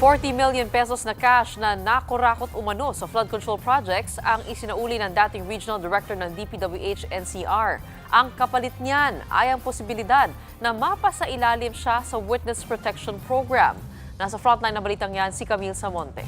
40 million pesos na cash na nakurakot umano sa flood control projects ang isinauli ng dating Regional Director ng DPWH NCR. Ang kapalit niyan ay ang posibilidad na mapasailalim siya sa Witness Protection Program. Nasa frontline na balitang yan si Camille Samonte.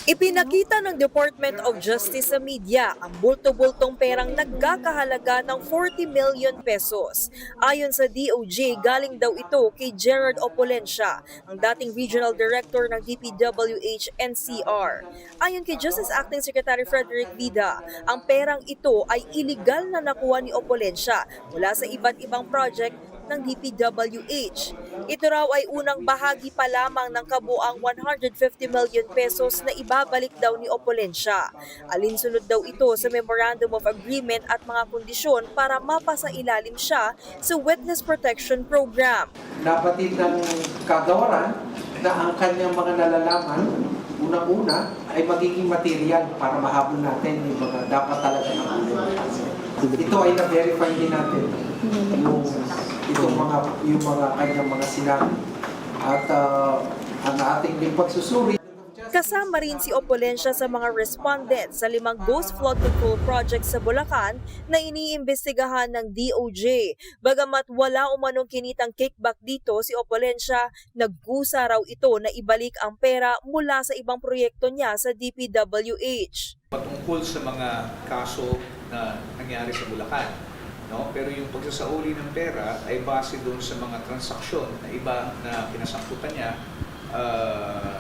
Ipinakita ng Department of Justice sa media ang bulto-bultong perang nagkakahalaga ng 40 million pesos. Ayon sa DOJ, galing daw ito kay Gerard Opolencia, ang dating Regional Director ng DPWH NCR. Ayon kay Justice Acting Secretary Frederick Vida, ang perang ito ay iligal na nakuha ni Opolencia mula sa iba't ibang project ng DPWH. Ito raw ay unang bahagi pa lamang ng kabuang 150 million pesos na ibabalik daw ni Opolencia. Alinsunod daw ito sa Memorandum of Agreement at mga kondisyon para mapasailalim siya sa Witness Protection Program. Napatid ng kagawaran na ang kanyang mga nalalaman, unang-una, ay magiging material para mahabol natin yung mga dapat talaga ng ito ay na-verify din natin yung mga kanyang mga sinabi at ang ating din pagsusuri. Kasama rin si Opolencia sa mga respondents sa 5 ghost flood control projects sa Bulacan na iniimbestigahan ng DOJ. Bagamat wala umanong kinitang kickback dito, si Opolencia nagkusa raw ito na ibalik ang pera mula sa ibang proyekto niya sa DPWH. Patungkol sa mga kaso na nangyari sa Bulacan, no? Pero yung pagsasauli ng pera ay base doon sa mga transaksyon na iba na pinasangkutan niya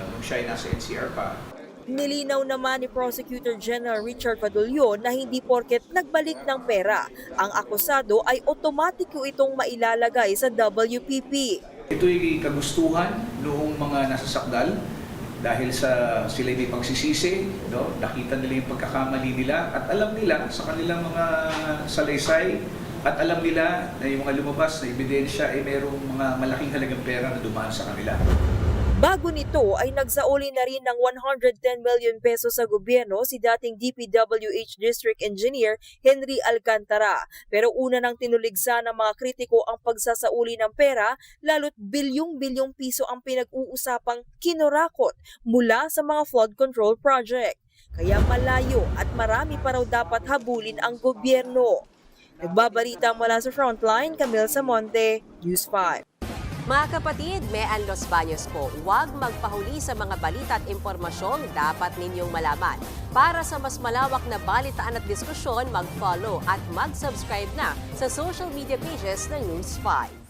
nung siya ay nasa NCR pa. Nilinaw naman ni Prosecutor General Richard Padulyon na hindi porket nagbalik ng pera, ang akusado ay otomatiko itong mailalagay sa WPP. Ito'y kagustuhan noong mga nasasakdal dahil sa sila may pagsisisi, no? Nakita nila yung pagkakamali nila at alam nila sa kanilang mga salaysay at alam nila na yung mga lumabas na ebidensya ay mayroong mga malaking halagang pera na dumaan sa kanila. Bago nito ay nagsauli na rin ng 110 million pesos sa gobyerno si dating DPWH District Engineer Henry Alcantara. Pero una nang tinuligsa ng mga kritiko ang pagsasauli ng pera, lalo't bilyong-bilyong piso ang pinag-uusapang kinurakot mula sa mga flood control project. Kaya malayo at marami pa raw dapat habulin ang gobyerno. Nagbabalita mula sa Frontline, Camille Samonte, News 5. Mga kapatid, Mean Los Baños po, huwag magpahuli sa mga balita at impormasyong dapat ninyong malaman. Para sa mas malawak na balitaan at diskusyon, mag-follow at mag-subscribe na sa social media pages ng News 5.